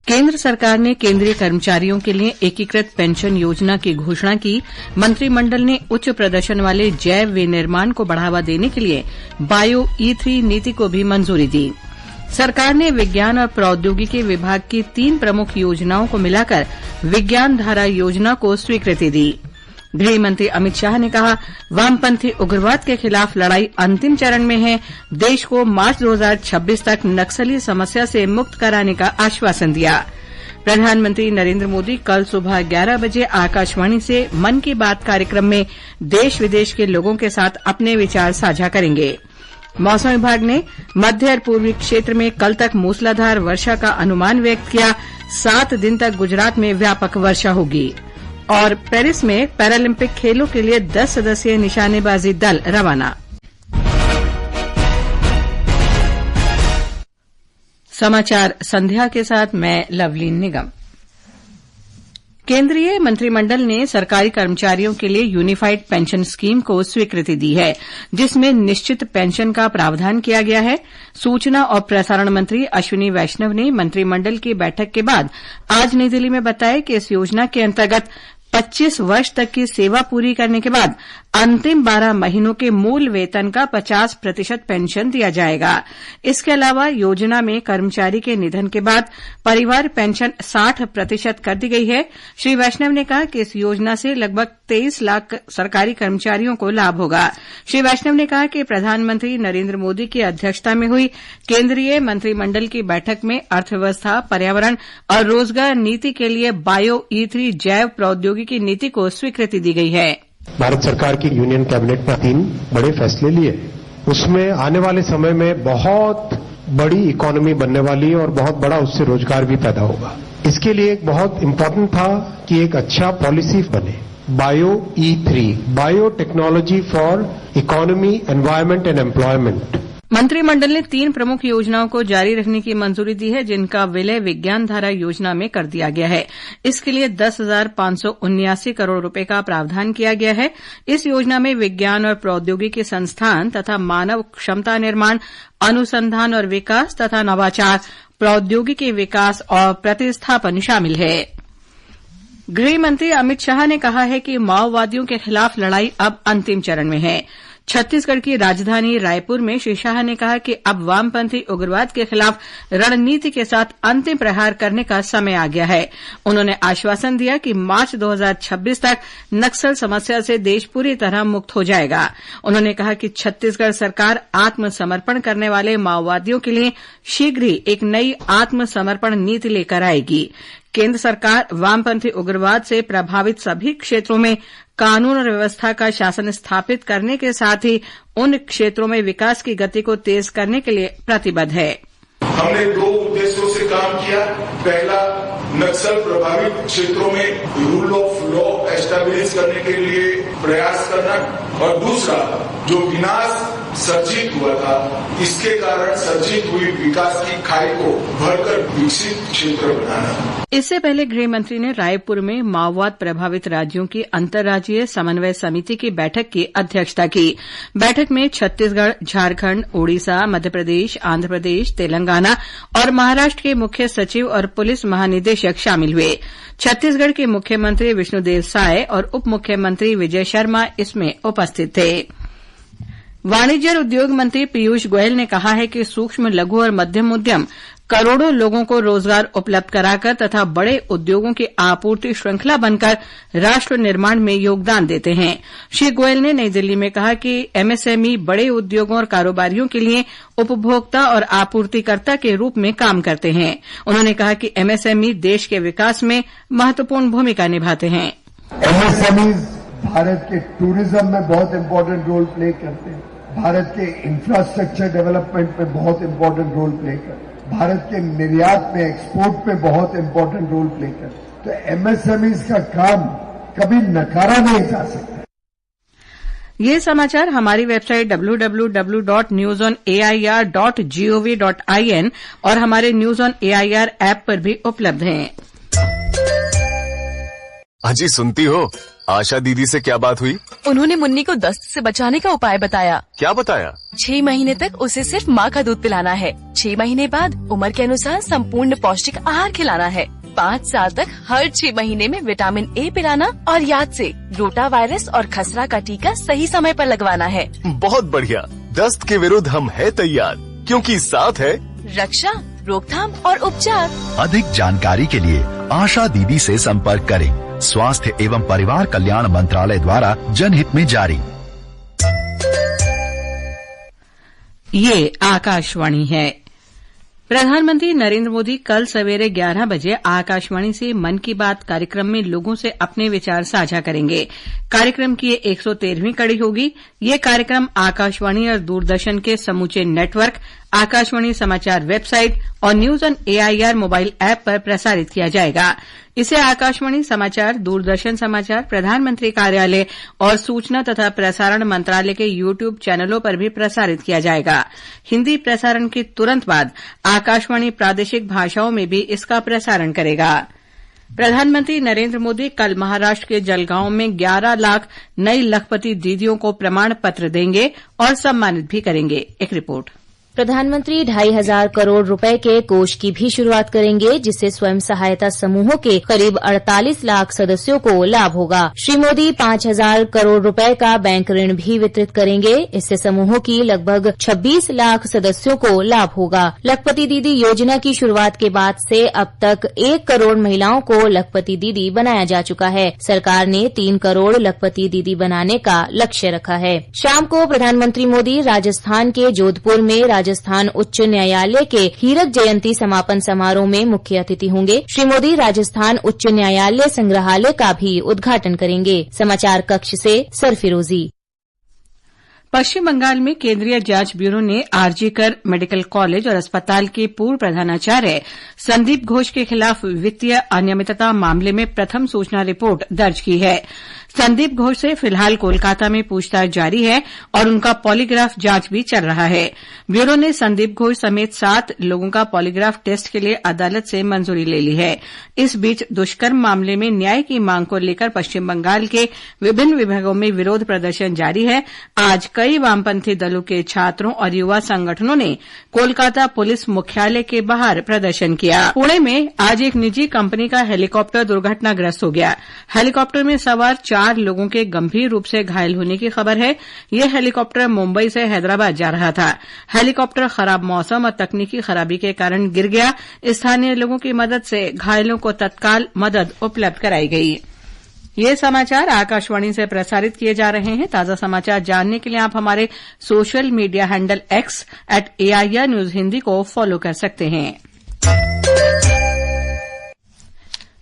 केंद्र सरकार ने केंद्रीय कर्मचारियों के लिए एकीकृत पेंशन योजना की घोषणा की। मंत्रिमंडल ने उच्च प्रदर्शन वाले जैव विनिर्माण को बढ़ावा देने के लिए बायो ई3 नीति को भी मंजूरी दी। सरकार ने विज्ञान और प्रौद्योगिकी विभाग की 3 प्रमुख योजनाओं को मिलाकर विज्ञान धारा योजना को स्वीकृति दी। गृह मंत्री अमित शाह ने कहा, वामपंथी उग्रवाद के खिलाफ लड़ाई अंतिम चरण में है। देश को मार्च 2026 तक नक्सली समस्या से मुक्त कराने का आश्वासन दिया। प्रधानमंत्री नरेंद्र मोदी कल सुबह 11 बजे आकाशवाणी से मन की बात कार्यक्रम में देश विदेश के लोगों के साथ अपने विचार साझा करेंगे। मौसम विभाग ने मध्य और पूर्वी क्षेत्र में कल तक मूसलाधार वर्षा का अनुमान व्यक्त किया। 7 दिन तक गुजरात में व्यापक वर्षा होगी। और पेरिस में पैरालंपिक खेलों के लिए 10 सदस्यीय निशानेबाजी दल रवाना। समाचार संध्या के साथ मैं लवलीन निगम। केंद्रीय मंत्रिमंडल ने सरकारी कर्मचारियों के लिए यूनिफाइड पेंशन स्कीम को स्वीकृति दी है, जिसमें निश्चित पेंशन का प्रावधान किया गया है। सूचना और प्रसारण मंत्री अश्विनी वैष्णव ने मंत्रिमंडल की बैठक के बाद आज नई दिल्ली में बताया कि इस योजना के अंतर्गत 25 वर्ष तक की सेवा पूरी करने के बाद अंतिम 12 महीनों के मूल वेतन का 50% पेंशन दिया जाएगा। इसके अलावा योजना में कर्मचारी के निधन के बाद परिवार पेंशन 60% कर दी गई है। श्री वैष्णव ने कहा कि इस योजना से लगभग 23 लाख सरकारी कर्मचारियों को लाभ होगा। श्री वैष्णव ने कहा कि प्रधानमंत्री नरेंद्र मोदी की अध्यक्षता में हुई केंद्रीय मंत्रिमंडल की बैठक में अर्थव्यवस्था, पर्यावरण और रोजगार नीति के लिए बायो ई3 जैव प्रौद्योगिकी नीति को स्वीकृति दी गई है। भारत सरकार की यूनियन कैबिनेट ने 3 बड़े फैसले लिए। उसमें आने वाले समय में बहुत बड़ी इकोनॉमी बनने वाली है और बहुत बड़ा उससे रोजगार भी पैदा होगा। इसके लिए एक बहुत इम्पोर्टेंट था कि एक अच्छा पॉलिसी बने। Bio ई3, bio technology for economy, environment and employment. मंत्रिमंडल ने 3 प्रमुख योजनाओं को जारी रखने की मंजूरी दी है, जिनका विलय विज्ञान धारा योजना में कर दिया गया है। इसके लिए 10,579 करोड़ रुपए का प्रावधान किया गया है। इस योजना में विज्ञान और प्रौद्योगिकी संस्थान तथा मानव क्षमता निर्माण, अनुसंधान और विकास तथा नवाचार, प्रौद्योगिकी विकास और प्रतिस्थापन शामिल है। गृह मंत्री अमित शाह ने कहा है कि माओवादियों के खिलाफ लड़ाई अब अंतिम चरण में है। छत्तीसगढ़ की राजधानी रायपुर में श्री शाह ने कहा कि अब वामपंथी उग्रवाद के खिलाफ रणनीति के साथ अंतिम प्रहार करने का समय आ गया है। उन्होंने आश्वासन दिया कि मार्च 2026 तक नक्सल समस्या से देश पूरी तरह मुक्त हो जाएगा। उन्होंने कहा कि छत्तीसगढ़ सरकार आत्मसमर्पण करने वाले माओवादियों के लिए शीघ्र ही एक नई आत्मसमर्पण नीति लेकर आएगी। केंद्र सरकार वामपंथी उग्रवाद से प्रभावित सभी क्षेत्रों में कानून और व्यवस्था का शासन स्थापित करने के साथ ही उन क्षेत्रों में विकास की गति को तेज करने के लिए प्रतिबद्ध है। हमने 2 उद्देश्यों से काम किया। पहला, नक्सल प्रभावित क्षेत्रों में रूल ऑफ लॉ एस्टैब्लिश करने के लिए प्रयास करना, और दूसरा, जो विनाश सर्जित हुआ था, इसके कारण सर्जित हुई विकास की खाई को भरकर विकसित क्षेत्र बनाना। इससे पहले गृह मंत्री ने रायपुर में माओवाद प्रभावित राज्यों की अंतर्राज्यीय समन्वय समिति की बैठक की अध्यक्षता की। बैठक में छत्तीसगढ़, झारखंड, ओडिशा, मध्यप्रदेश, आंध्रप्रदेश, तेलंगाना और महाराष्ट्र के मुख्य सचिव और पुलिस महानिदेशक शामिल हुए। छत्तीसगढ़ के मुख्यमंत्री विष्णुदेव साय और उप मुख्यमंत्री विजय शर्मा इसमें उपस्थित थे। वाणिज्य और उद्योग मंत्री पीयूष गोयल ने कहा है कि सूक्ष्म, लघु और मध्यम उद्यम करोड़ों लोगों को रोजगार उपलब्ध कराकर तथा बड़े उद्योगों की आपूर्ति श्रृंखला बनकर राष्ट्र निर्माण में योगदान देते हैं। श्री गोयल ने नई दिल्ली में कहा कि एमएसएमई बड़े उद्योगों और कारोबारियों के लिए उपभोक्ता और आपूर्तिकर्ता के रूप में काम करते हैं। उन्होंने कहा कि एमएसएमई देश के विकास में महत्वपूर्ण भूमिका निभाते हैं। एमएसएमई भारत के टूरिज्म में बहुत इम्पोर्टेंट रोल प्ले करते हैं, भारत के इंफ्रास्ट्रक्चर डेवलपमेंट में बहुत इम्पोर्टेंट रोल प्ले करते हैं, भारत के निर्यात में, एक्सपोर्ट में बहुत इम्पोर्टेंट रोल प्ले करते हैं। तो एमएसएमईज का काम कभी नकारा नहीं जा सकता। ये समाचार हमारी वेबसाइट www.newsonair.gov.in और हमारे न्यूज ऑन एआईआर ऐप पर भी उपलब्ध हैं। अजी सुनती हो, आशा दीदी से क्या बात हुई? उन्होंने मुन्नी को दस्त से बचाने का उपाय बताया। क्या बताया? 6 महीने तक उसे सिर्फ माँ का दूध पिलाना है। 6 महीने बाद उम्र के अनुसार संपूर्ण पौष्टिक आहार खिलाना है। 5 साल तक हर 6 महीने में विटामिन ए पिलाना और याद से रोटा वायरस और खसरा का टीका सही समय पर लगवाना है। बहुत बढ़िया। दस्त के विरुद्ध हम है तैयार, क्योंकि साथ है रक्षा, रोकथाम और उपचार। अधिक जानकारी के लिए आशा दीदी से संपर्क करें। स्वास्थ्य एवं परिवार कल्याण मंत्रालय द्वारा जनहित में जारी। ये आकाशवाणी है। प्रधानमंत्री नरेंद्र मोदी कल सवेरे 11 बजे आकाशवाणी से मन की बात कार्यक्रम में लोगों से अपने विचार साझा करेंगे। कार्यक्रम की 113वीं कड़ी होगी। ये कार्यक्रम आकाशवाणी और दूरदर्शन के समूचे नेटवर्क, आकाशवाणी समाचार वेबसाइट और news on AIR mobile app पर प्रसारित किया जाएगा। इसे आकाशवाणी समाचार, दूरदर्शन समाचार, प्रधानमंत्री कार्यालय और सूचना तथा प्रसारण मंत्रालय के यूट्यूब चैनलों पर भी प्रसारित किया जाएगा। हिंदी प्रसारण के तुरंत बाद आकाशवाणी प्रादेशिक भाषाओं में भी इसका प्रसारण करेगा। प्रधानमंत्री नरेंद्र मोदी कल महाराष्ट्र के जलगांव में 11 लाख नई लखपति दीदियों को प्रमाण पत्र देंगे और सम्मानित भी करेंगे। एक रिपोर्ट। प्रधानमंत्री 2,500 करोड़ रुपए के कोष की भी शुरुआत करेंगे, जिससे स्वयं सहायता समूहों के करीब 48 लाख सदस्यों को लाभ होगा। श्री मोदी 5,000 करोड़ रुपए का बैंक ऋण भी वितरित करेंगे। इससे समूहों की लगभग 26 लाख सदस्यों को लाभ होगा। लखपति दीदी योजना की शुरुआत के बाद से अब तक 1 करोड़ महिलाओं को लखपति दीदी बनाया जा चुका है। सरकार ने 3 करोड़ लखपति दीदी बनाने का लक्ष्य रखा है। शाम को प्रधानमंत्री मोदी राजस्थान के जोधपुर में राजस्थान उच्च न्यायालय के हीरक जयंती समापन समारोह में मुख्य अतिथि होंगे। श्री मोदी राजस्थान उच्च न्यायालय संग्रहालय का भी उद्घाटन करेंगे। समाचार कक्ष से सरफिरोजी। पश्चिम बंगाल में केंद्रीय जांच ब्यूरो ने आरजीकर मेडिकल कॉलेज और अस्पताल के पूर्व प्रधानाचार्य संदीप घोष के खिलाफ वित्तीय अनियमितता मामले में प्रथम सूचना रिपोर्ट दर्ज की है। संदीप घोष से फिलहाल कोलकाता में पूछताछ जारी है और उनका पॉलीग्राफ जांच भी चल रहा है। ब्यूरो ने संदीप घोष समेत 7 लोगों का पॉलीग्राफ टेस्ट के लिए अदालत से मंजूरी ले ली है। इस बीच दुष्कर्म मामले में न्याय की मांग को लेकर पश्चिम बंगाल के विभिन्न विभागों में विरोध प्रदर्शन जारी है। आज कई वामपंथी दलों के छात्रों और युवा संगठनों ने कोलकाता पुलिस मुख्यालय के बाहर प्रदर्शन किया। पुणे में आज एक निजी कंपनी का हेलीकॉप्टर दुर्घटनाग्रस्त हो गया। हेलीकॉप्टर में सवार 4 लोगों के गंभीर रूप से घायल होने की खबर है। यह हेलीकॉप्टर मुंबई से हैदराबाद जा रहा था। हेलीकॉप्टर खराब मौसम और तकनीकी खराबी के कारण गिर गया। स्थानीय लोगों की मदद से घायलों को तत्काल मदद उपलब्ध कराई गई। ये समाचार आकाशवाणी से प्रसारित किए जा रहे हैं। ताजा समाचार जानने के लिए आप हमारे social media handle x @AIR news Hindi को फॉलो कर सकते हैं।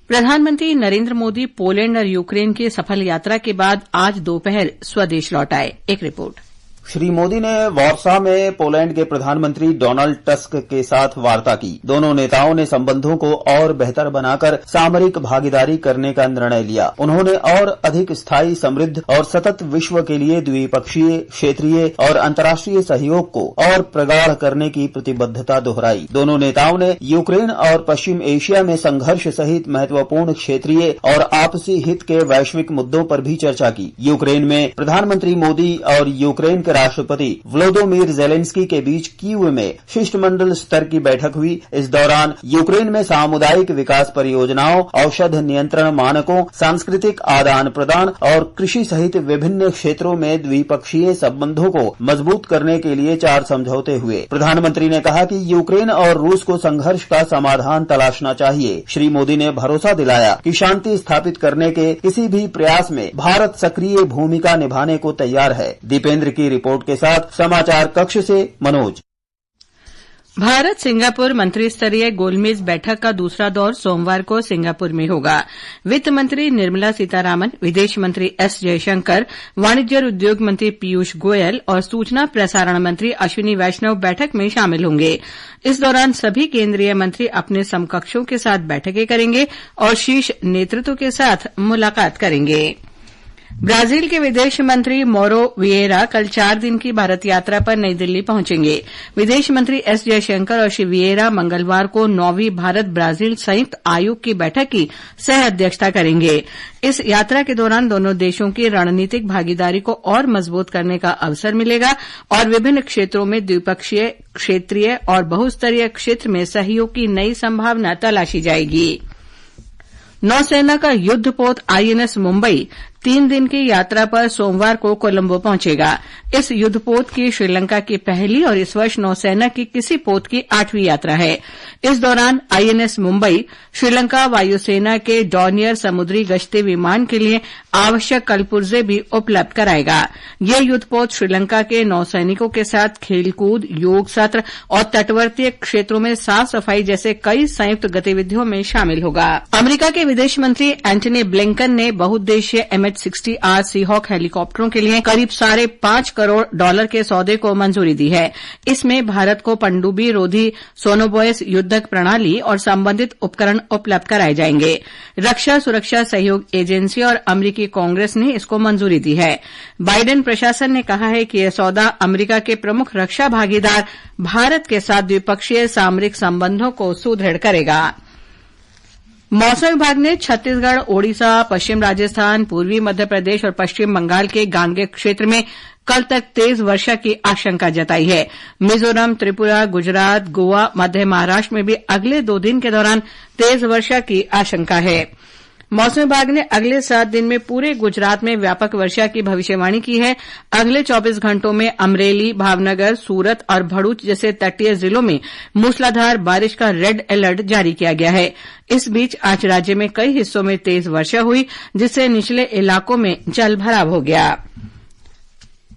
प्रधानमंत्री नरेंद्र मोदी पोलैंड और यूक्रेन की सफल यात्रा के बाद आज दोपहर स्वदेश लौट आए। एक रिपोर्ट। श्री मोदी ने वार्सा में पोलैंड के प्रधानमंत्री डोनाल्ड टस्क के साथ वार्ता की। दोनों नेताओं ने संबंधों को और बेहतर बनाकर सामरिक भागीदारी करने का निर्णय लिया। उन्होंने और अधिक स्थायी, समृद्ध और सतत विश्व के लिए द्विपक्षीय, क्षेत्रीय और अंतर्राष्ट्रीय सहयोग को और प्रगाढ़ करने की प्रतिबद्धता दोहराई। दोनों नेताओं ने यूक्रेन और पश्चिम एशिया में संघर्ष सहित महत्वपूर्ण क्षेत्रीय और आपसी हित के वैश्विक मुद्दों पर भी चर्चा की। यूक्रेन में प्रधानमंत्री मोदी और यूक्रेन के राष्ट्रपति व्लोदोमिर जेलेंस्की के बीच कीव में शिष्टमंडल स्तर की बैठक हुई। इस दौरान यूक्रेन में सामुदायिक विकास परियोजनाओं, औषध नियंत्रण मानकों, सांस्कृतिक आदान प्रदान और कृषि सहित विभिन्न क्षेत्रों में द्विपक्षीय संबंधों को मजबूत करने के लिए 4 समझौते हुए। प्रधानमंत्री ने कहा कि यूक्रेन और रूस को संघर्ष का समाधान तलाशना चाहिए। श्री मोदी ने भरोसा दिलाया कि शांति स्थापित करने के किसी भी प्रयास में भारत सक्रिय भूमिका निभाने को तैयार है। दीपेंद्र की रिपोर्ट के साथ समाचार कक्ष से मनोज। भारत सिंगापुर मंत्री स्तरीय गोलमेज बैठक का दूसरा दौर सोमवार को सिंगापुर में होगा। वित्त मंत्री निर्मला सीतारामन, विदेश मंत्री एस जयशंकर, वाणिज्य और उद्योग मंत्री पीयूष गोयल और सूचना प्रसारण मंत्री अश्विनी वैष्णव बैठक में शामिल होंगे। इस दौरान सभी केंद्रीय मंत्री अपने समकक्षों के साथ बैठकें करेंगे और शीर्ष नेतृत्व के साथ मुलाकात करेंगे। ब्राजील के विदेश मंत्री मोरो विएरा कल 4 दिन की भारत यात्रा पर नई दिल्ली पहुंचेंगे। विदेश मंत्री एस जयशंकर और श्री विएरा मंगलवार को 9वीं भारत ब्राजील संयुक्त आयोग की बैठक की सह अध्यक्षता करेंगे। इस यात्रा के दौरान दोनों देशों की रणनीतिक भागीदारी को और मजबूत करने का अवसर मिलेगा और विभिन्न क्षेत्रों में द्विपक्षीय, क्षेत्रीय और बहुस्तरीय क्षेत्र में सहयोग की नई संभावना तलाशी जाएगी। नौसेना का युद्धपोत आईएनएस मुंबई 3 दिन की यात्रा पर सोमवार को कोलंबो पहुंचेगा। इस युद्धपोत की श्रीलंका की पहली और इस वर्ष नौसेना की किसी पोत की 8वीं यात्रा है। इस दौरान आईएनएस मुंबई श्रीलंका वायुसेना के डॉर्नियर समुद्री गश्ती विमान के लिए आवश्यक कलपुर्जे भी उपलब्ध कराएगा। यह युद्धपोत श्रीलंका के नौसैनिकों के साथ खेलकूद, योग सत्र और तटवर्तीय क्षेत्रों में साफ सफाई जैसे कई संयुक्त गतिविधियों में शामिल होगा। अमेरिका के विदेश मंत्री एंटनी ब्लिंकन ने बहुउद्देशीय MH-60R सीहॉक हेलीकॉप्टरों के लिए करीब $5.5 करोड़ के सौदे को मंजूरी दी है। इसमें भारत को पनडुब्बी रोधी सोनोबोयस युद्धक प्रणाली और संबंधित उपकरण उपलब्ध कराए जाएंगे। रक्षा सुरक्षा सहयोग एजेंसी और अमेरिकी कांग्रेस ने इसको मंजूरी दी है। बाइडेन प्रशासन ने कहा है कि यह सौदा अमेरिका के प्रमुख रक्षा भागीदार भारत के साथ द्विपक्षीय सामरिक संबंधों को सुदृढ़ करेगा। मौसम विभाग ने छत्तीसगढ़, ओडिशा, पश्चिम राजस्थान, पूर्वी मध्य प्रदेश और पश्चिम बंगाल के गांगेय क्षेत्र में कल तक तेज वर्षा की आशंका जताई है। मिजोरम, त्रिपुरा, गुजरात, गोवा, मध्य महाराष्ट्र में भी अगले 2 दिन के दौरान तेज वर्षा की आशंका है। मौसम विभाग ने अगले 7 दिन में पूरे गुजरात में व्यापक वर्षा की भविष्यवाणी की है। अगले 24 घंटों में अमरेली, भावनगर, सूरत और भरूच जैसे तटीय जिलों में मूसलाधार बारिश का रेड अलर्ट जारी किया गया है। इस बीच आज राज्य में कई हिस्सों में तेज वर्षा हुई, जिससे निचले इलाकों में जल भराव हो गया।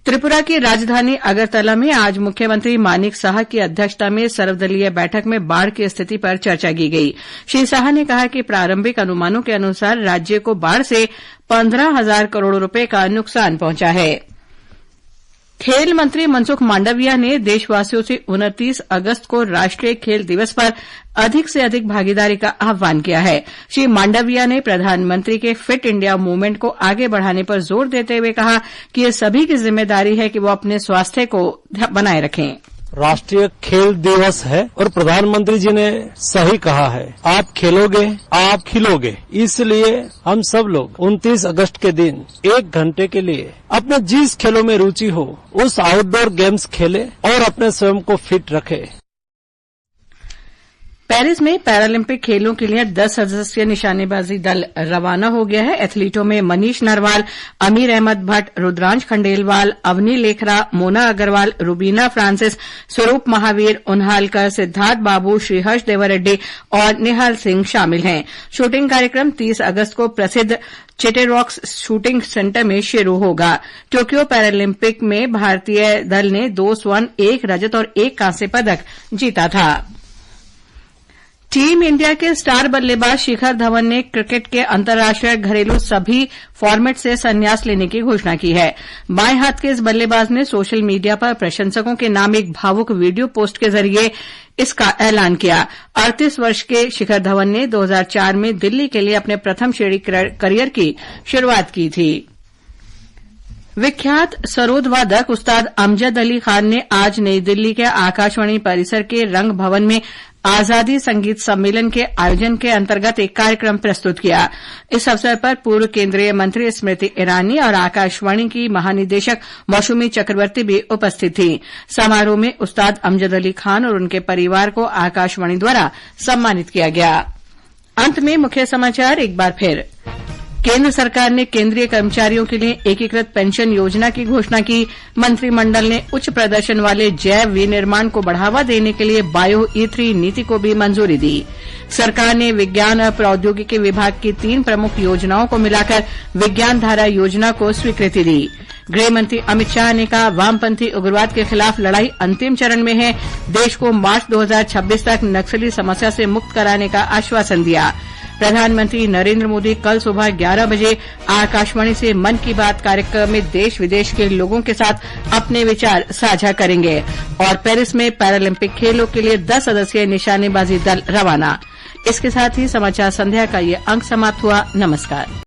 त्रिपुरा की राजधानी अगरतला में आज मुख्यमंत्री मानिक साह की अध्यक्षता में सर्वदलीय बैठक में बाढ़ की स्थिति पर चर्चा की गई। श्री साह ने कहा कि प्रारंभिक अनुमानों के अनुसार राज्य को बाढ़ से 15,000 करोड़ रुपए का नुकसान पहुंचा है। खेल मंत्री मनसुख मांडविया ने देशवासियों से 29 अगस्त को राष्ट्रीय खेल दिवस पर अधिक से अधिक भागीदारी का आह्वान किया है। श्री मांडविया ने प्रधानमंत्री के फिट इंडिया मूवमेंट को आगे बढ़ाने पर जोर देते हुए कहा कि ये सभी की जिम्मेदारी है कि वो अपने स्वास्थ्य को बनाए रखें। राष्ट्रीय खेल दिवस है और प्रधानमंत्री जी ने सही कहा है, आप खेलोगे आप खिलोगे। इसलिए हम सब लोग 29 अगस्त के दिन 1 घंटे के लिए अपने जिस खेलों में रुचि हो उस आउटडोर गेम्स खेले और अपने स्वयं को फिट रखे। पेरिस में पैरालंपिक खेलों के लिए 10 सदस्यीय निशानेबाजी दल रवाना हो गया है। एथलीटों में मनीष नरवाल, अमीर अहमद भट्ट, रुद्रांश खंडेलवाल, अवनी लेखरा, मोना अग्रवाल, रुबीना फ्रांसिस, स्वरूप महावीर, उन्हालकर, सिद्धार्थ बाबू, श्रीहर्ष देवरेड्डी और निहाल सिंह शामिल हैं। शूटिंग कार्यक्रम 30 अगस्त को प्रसिद्ध चिटेरॉक्स शूटिंग सेंटर में शुरू होगा। टोक्यो पैरालंपिक में भारतीय दल ने 2 स्वर्ण, 1 रजत और 1 कांस्य पदक जीता था। टीम इंडिया के स्टार बल्लेबाज शिखर धवन ने क्रिकेट के अंतर्राष्ट्रीय घरेलू सभी फॉर्मेट से संन्यास लेने की घोषणा की है। बाएं हाथ के इस बल्लेबाज ने सोशल मीडिया पर प्रशंसकों के नाम एक भावुक वीडियो पोस्ट के जरिए इसका ऐलान किया। 38 वर्ष के शिखर धवन ने 2004 में दिल्ली के लिए अपने प्रथम श्रेणी करियर की शुरुआत की थी। विख्यात सरोद वादक उस्ताद अमजद अली खान ने आज नई दिल्ली के आकाशवाणी परिसर के रंग भवन में आजादी संगीत सम्मेलन के आयोजन के अंतर्गत एक कार्यक्रम प्रस्तुत किया। इस अवसर पर पूर्व केंद्रीय मंत्री स्मृति ईरानी और आकाशवाणी की महानिदेशक मौसमी चक्रवर्ती भी उपस्थित थीं। समारोह में उस्ताद अमजद अली खान और उनके परिवार को आकाशवाणी द्वारा सम्मानित किया गया। अंत में मुख्य समाचार एक बार फिर। केंद्र सरकार ने केंद्रीय कर्मचारियों के लिए एकीकृत पेंशन योजना की घोषणा की। मंत्रिमंडल ने उच्च प्रदर्शन वाले जैव विनिर्माण को बढ़ावा देने के लिए बायो E3 नीति को भी मंजूरी दी। सरकार ने विज्ञान और प्रौद्योगिकी विभाग की 3 प्रमुख योजनाओं को मिलाकर विज्ञान धारा योजना को स्वीकृति दी। गृह मंत्री अमित शाह ने कहा, वामपंथी उग्रवाद के खिलाफ लड़ाई अंतिम चरण में है। देश को मार्च 2026 तक नक्सली समस्या से मुक्त कराने का आश्वासन दिया। प्रधानमंत्री नरेंद्र मोदी कल सुबह 11 बजे आकाशवाणी से मन की बात कार्यक्रम में देश विदेश के लोगों के साथ अपने विचार साझा करेंगे। और पेरिस में पैरालंपिक खेलों के लिए 10 सदस्यीय निशानेबाजी दल रवाना। इसके साथ ही समाचार संध्या का ये अंक समाप्त हुआ। नमस्कार।